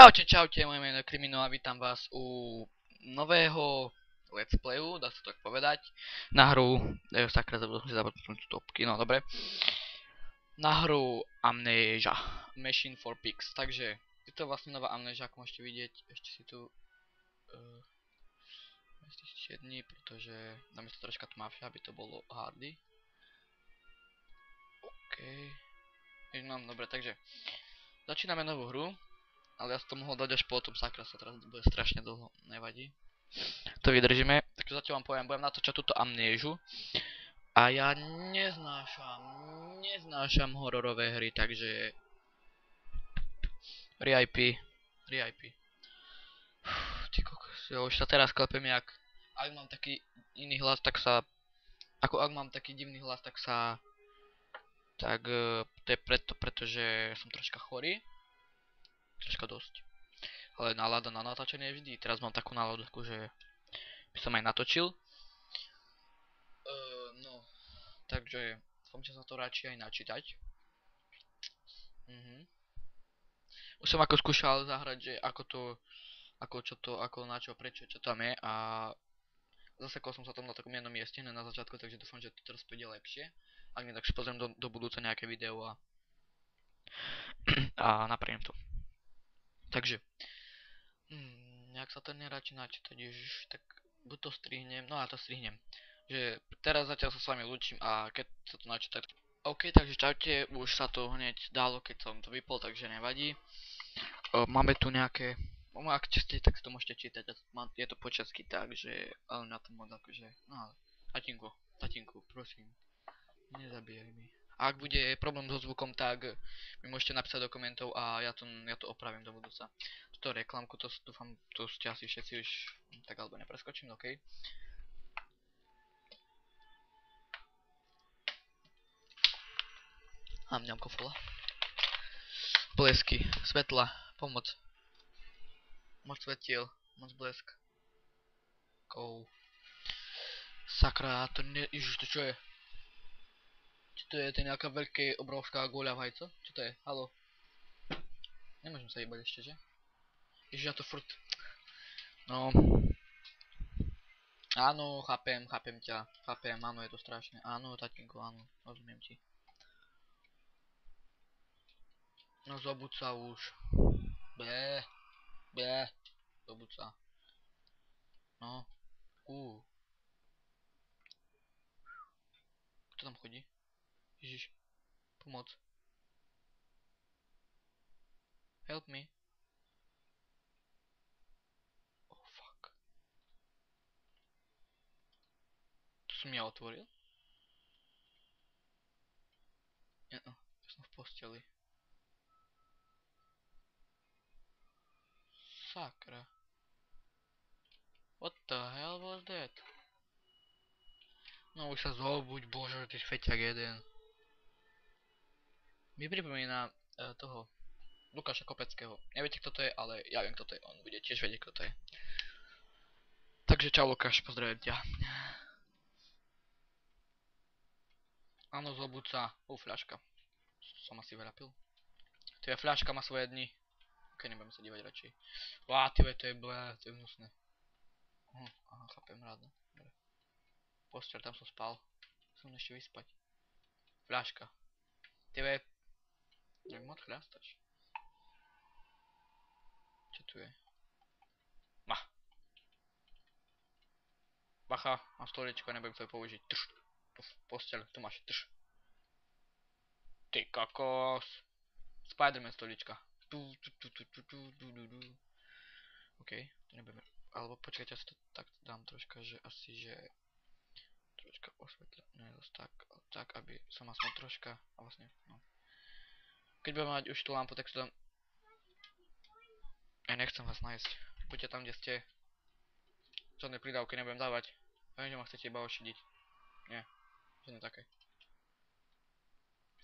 Čaute, moje meno je Krimino a vítam vás u nového let's playu, dá sa to tak povedať, na hru, sakra, zabudol som si zabudnúť stopky, no dobre, na hru Amnesia, Machine for Pigs, takže je to vlastne nová Amnesia, ako môžete vidieť, ešte si tu štiedni, pretože dáme si troška tmavšie, aby to bolo hardy. No, dobre, takže začíname novú hru. Ale ja som to mohol dať až potom, sakra sa teraz bude strašne dlho, nevadí. To vydržíme, takže zatiaľ vám poviem, budem natočať túto Amnésiu. A ja neznášam hororové hry, takže RIP. Ty kokos, jo, už sa teraz klepem jak, ak mám taký iný hlas, tak sa, ak mám taký divný hlas, tak to je pretože som troška chorý. Troška dosť. Ale nálada na natáčanie je vždy. Teraz mám takú náladu, že by som aj natočil. No, takže som sa to radšej aj načítať. Už som ako skúšal zahrať, že ako na čo, prečo, čo tam je a zasekol som sa tam na takom jednom mieste na začiatku, takže dúfam, že to teraz pôjde lepšie. Ak nie, tak si pozriem do budúce nejaké video a napravím to. Takže, nejak sa to neráči načítať, ježiš, tak buď to strihnem, no ja to strihnem. Že teraz zatiaľ sa s vami ľúčim a keď sa to načíta. OK, takže čaute, už sa to hneď dalo, keď som to vypol, takže nevadí. Máme tu nejaké, ak ste, tak si to môžete čítať, je to po česky, takže na tom moc akože, no ale, tatínku, prosím, nezabíjaj mi. A ak bude problém so zvukom, tak mi môžete napísať do komentov a ja to opravím do budúca. Tuto reklamku, to dúfam, to ste asi všetci už tak alebo nepreskočím, OK. A mňam kofola. Blesky, svetla, pomoc. Moc svetiel, moc blesk. Sakra, to nie, ježiš, to čo je? Či to je nejaká veľká, obrovská guľa vajco? Čo to je? Haló? Nemôžem sa jebať ešte, že? Ježiš, ja to furt... No... Áno, chápem ťa. Chápem, áno, je to strašné. Áno, tatínko, áno, rozumiem ti. No zobud sa už. Bé. Zobud sa. No. Kto tam chodí? Ježiš. Pomoc. Help me. Oh fuck. To som ja otvoril? Ja som v posteli. Sakra. What the hell was that? No už sa zobuď, bože, ty feťak jeden. Mi pripomína toho Lukáša Kopeckého. Neviete kto to je, ale ja viem kto to je. On bude tiež vedieť kto to je. Takže čau Lukáš, pozdravím ťa. Áno, zobuď sa. Fľaška. Som asi veľa pil. Tvoja fľaška má svoje dni. Ok, nebudem sa dívať radšej. To je blé, to je hnusné. Aha, chápem, rádno. Posteľ, tam som spal. Som ešte vyspať. Fľaška. Tebe... Jak moc chľastaš? Čo tu je? Bacha, mám stoličko, nebudem to použiť. Posteľ, tu máš. Ty kokos. Spiderman stolička. OK, to nebudeme. Alebo počkajte, ja si to tak dám troška, že asi, že... Troška osvetľa, ne zase tak, aby som aspoň troška, a vlastne, no. Keď budem mať už tú lampu, tak si to dám... Ja nechcem vás nájsť. Buďte tam, kde ste. Žiadne pridávky nebudem dávať. Viem, že ma chcete iba ošidiť. Nie, žiadne také.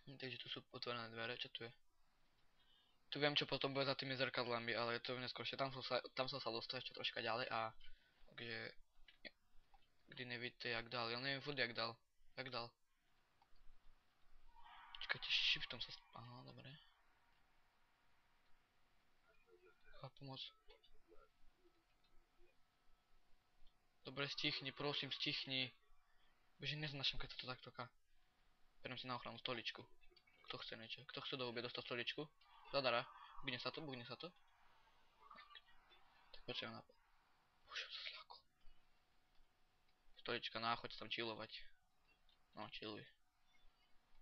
Takže tu sú otvorené dvere, čo tu je? Tu viem, čo potom bude za tými zrkadlami, ale je to neskôršie. Tam som sa dostal ešte troška ďalej a... Takže... Kdy nevíte, jak dal. Ja neviem furt, jak dal. Čakajte, shiftom sa... Aha, dobre. Pomoc. Dobre, stichni, prosím, stichni. Bože, neznášam, keď sa to takto ká. Beriem si na ochranu stoličku. Kto chce niečo? Kto chce do obie dostať stoličku? Zadara. Bugne sa to, bugne sa to. Tak počujem na... Bože, to zľako. Stolička, choď tam chillovať. No, chilluj.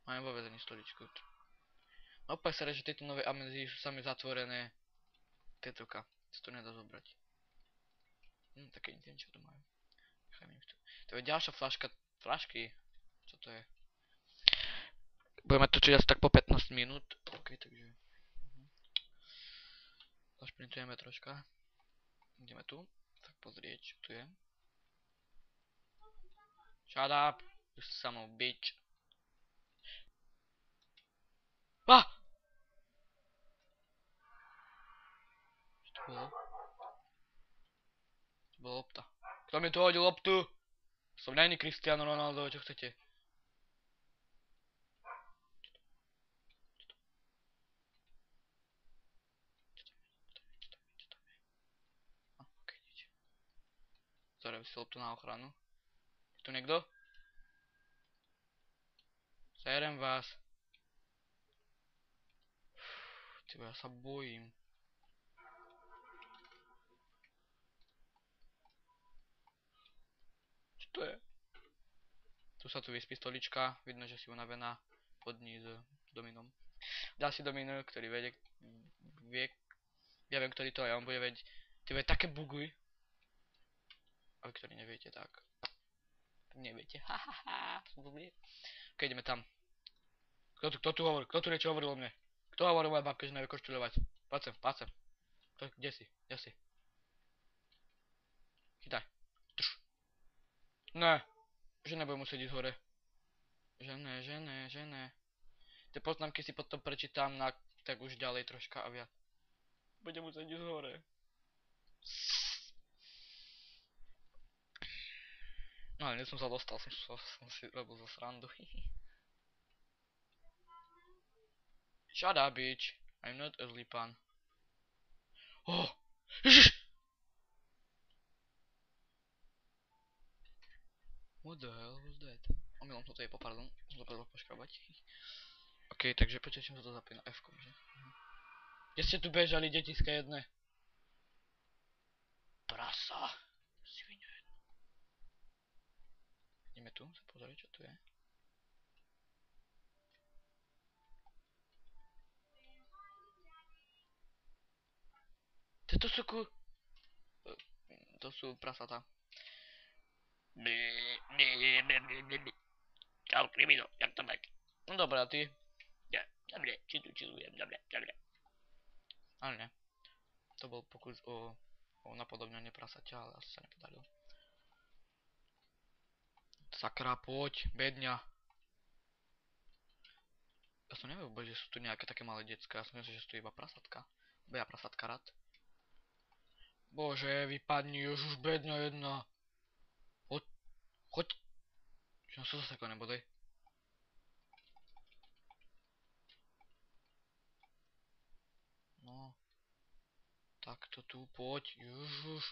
Máme vo väzení stoličku. Opak sa že tieto nové amnézie sú sami zatvorené. Tietoka. Si to nedá zobrať. Také nic, čo tu majú. To je ďalšia flašky. Čo to je? Budeme točiť asi tak po 15 minút. Ok, takže... Zašprintujeme troška. Ideme tu. Tak pozrieť, čo tu je. Shut up! You son of a bitch. Ah! Čo to bolo? To bola lopta. Kto mi tu hodil loptu? Som není Cristiano Ronaldo, čo chcete? Ok, nič. Zaujem si loptu na ochranu. Je tu niekto? Serem vás. Tybo, ja sa bojím. Čo to je? Tu sa tu vyspí stolička. Vidno, že si unavená pod ní s dominom. Ďalší domino, ktorý vie, ja viem, ktorý to je, on bude vedieť. Ty bude také buguj. A vy, ktorí neviete, tak neviete. Hahaha, som blbý. Ok, ideme tam. Kto tu hovoril? Kto tu niečo hovoril o mne? Kto hovoril o mojej babke, že nevie koštuľovať? Páď sem. Kde si? Chytaj. Trš. Ne. Že nebudem musieť ísť hore. Že ne. Tie poznámky si potom prečítam na tak už ďalej troška a viac. Budem musieť ísť hore. No ale dnes som sa dostal, som si robil zo srandu. Shut up, bitch. I'm not a sleepan. Oh! Ježiš! What the hell was that? Omylom som to je pardon. Som to povedal poškrabať. Ok, takže počkaj, som sa to zapína F-kom, že? Kde ste tu bežali, detiska jedné? Prasa. Sviňu jedno. Ideme tu, sa pozrieť, čo tu je. To sú prasatá. Čau, krimino, jak to máš? No dobré, a ty? Ja, dobre, či tu chillujem, dobre. Ale ne. To bol pokus o napodobňanie prasaťa, ale asi sa nepodarilo. Sakra, poď, bedňa. Ja som neviem vôbec, že sú tu nejaké také malé decká, ja som myslel, že sú tu iba prasatka. Bo ja prasatka rád. Bože, vypadni, už bedňa jedna. Choď. Čo sa zase ako nebodaj? No. Takto tu, poď, ježuš.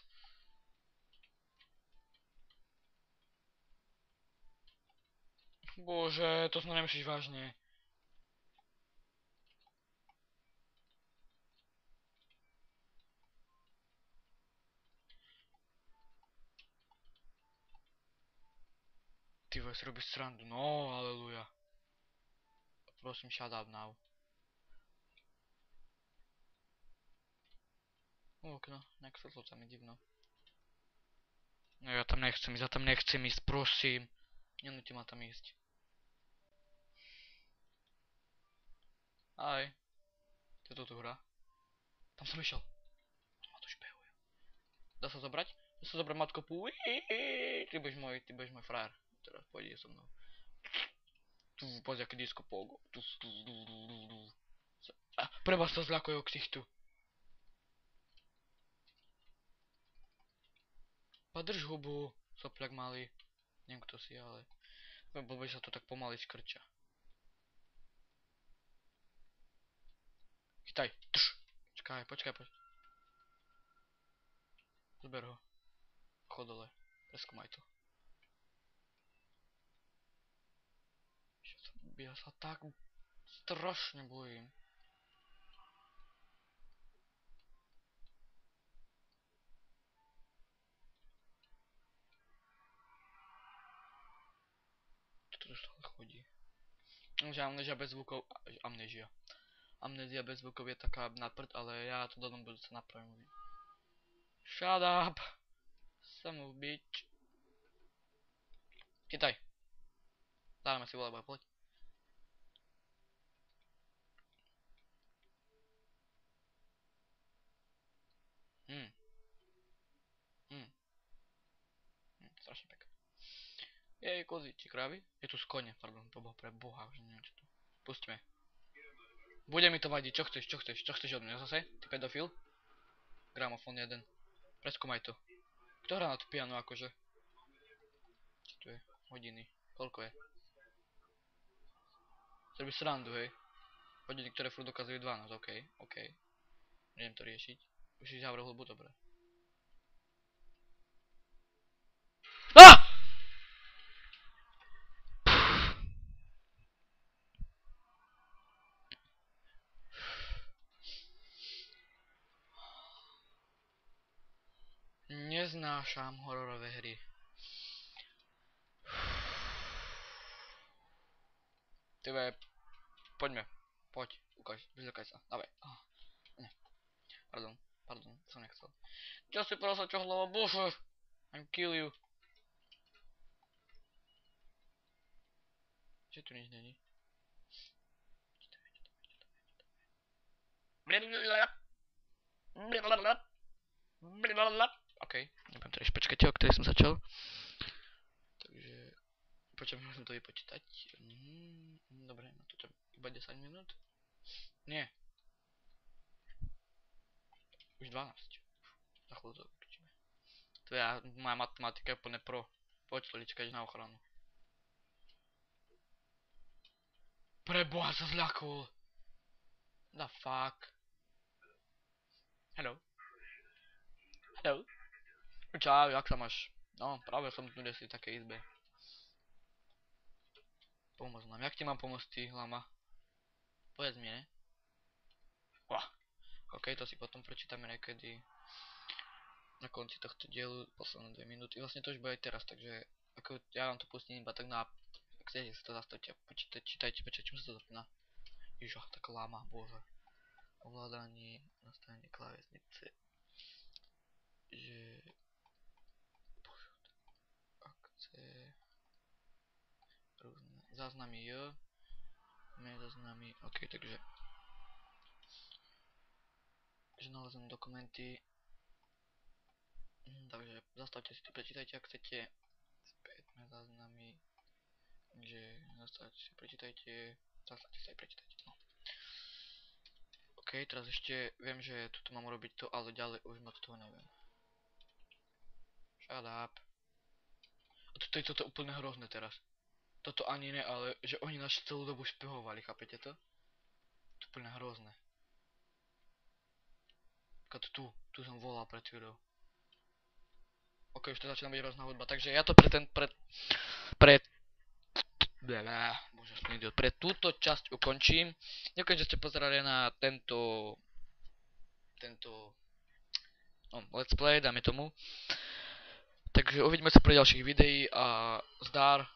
Bože, to snad nemyslíš vážne. Ty si robíš srandu, no, aleluja. Prosím, shut up now. Okno, nejak svetlo tam je divno. No ja tam nechcem ísť, prosím. Nenúti ma tam ísť. Aj. Kto tu hrá? Tam som išiel. Tu ma tu špehuje. Dá sa zobrať? Dá sa zobrať matko pú. Ty budeš môj frajer. Teraz pôjde so mnou. Tu, pozri, aký disco pogo. Preba sa zľakuje o ksichtu. Padrž hubu, sopľak malý. Neviem kto si, ale... Blbej sa to tak pomaly skrča. Chytaj. Počkaj. Zber ho. Chod dole. Preskúmaj to. Ja sa tak strašne bojím. Čo to stále chodí? Že amnézia bez zvukov... Amnézia. Amnézia bez zvukov je taká na prd, ale ja to do budúce napravím. Shut up! Son of bitch. Chytaj. Dáme si volebaj, poď. Strašne pekné. Jej, kozy, či krávy? Je tu z kone, pardon, pre boha, už neviem čo tu. Pustíme. Bude mi to vadiť, čo chceš od mňa zase? Ty pedofil? Gramofón jeden. Preskúmaj to. Kto hrá na to piano akože? Čo tu je? Hodiny. Koľko je? Zrobí srandu, hej. Hodiny, ktoré furt dokazujú 12, ok. Idem to riešiť. Už si zavrel hĺbu, dobre. Ah! Neznášam hororové hry. Tyve, poďme. Poď, ukáž, vyzľakaj sa, dávaj. Nie. Pardon, som nechcel. Čo si prosa, čo hlava, bože! I'm kill you. Že tu nič není? Ok, nebudem to počkať, o ktorej som začal. Takže... Počkaj, musím to vypočítať. Dobre, na to iba 10 minút? Nie. Už 12. Za chvíľu to vypočíme. To je moja matematika je plne pro. Poď stolička, ideš na ochranu. Preboha, sa zľakol. The fuck. Hello. Čau, jak sa máš? No, práve som tu desi v takej izbe. Pomôž nám. Jak ti mám pomôcť ty, lama? Povedz mi, ne? Ok, to si potom prečítame niekedy na konci tohto dielu, posledné 2 minúty. Vlastne to už bude aj teraz, takže ako ja vám to pustím iba tak na... Ak chcete si to zastavte a čítajte, čím sa to zapína. Ježa, tak lama, bože. Ovládanie, nastavenie klávesnice. Že... Bože, akce... Rôzne... Záznamy J. Záznamy, ok, takže... že nalezem dokumenty. Takže zastavte si to, prečítajte ak chcete. Spätné záznamy. Takže zastavte si, prečítajte. Zastavte si aj prečítajte. No. Ok, teraz ešte viem, že tuto mám urobiť to, ale ďalej už moc toho neviem. Shut up. A toto je úplne hrozné teraz. Toto ani ne, ale že oni nás celú dobu špehovali, chápete to? To je úplne hrozné. Tu som volal pred chvíľou. Ok, už to začína byť hrozná hudba, takže ja to pre túto časť ukončím. Ďakujem, že ste pozerali na tento let's play, dáme tomu. Takže uvidíme sa pri ďalších videí a zdar.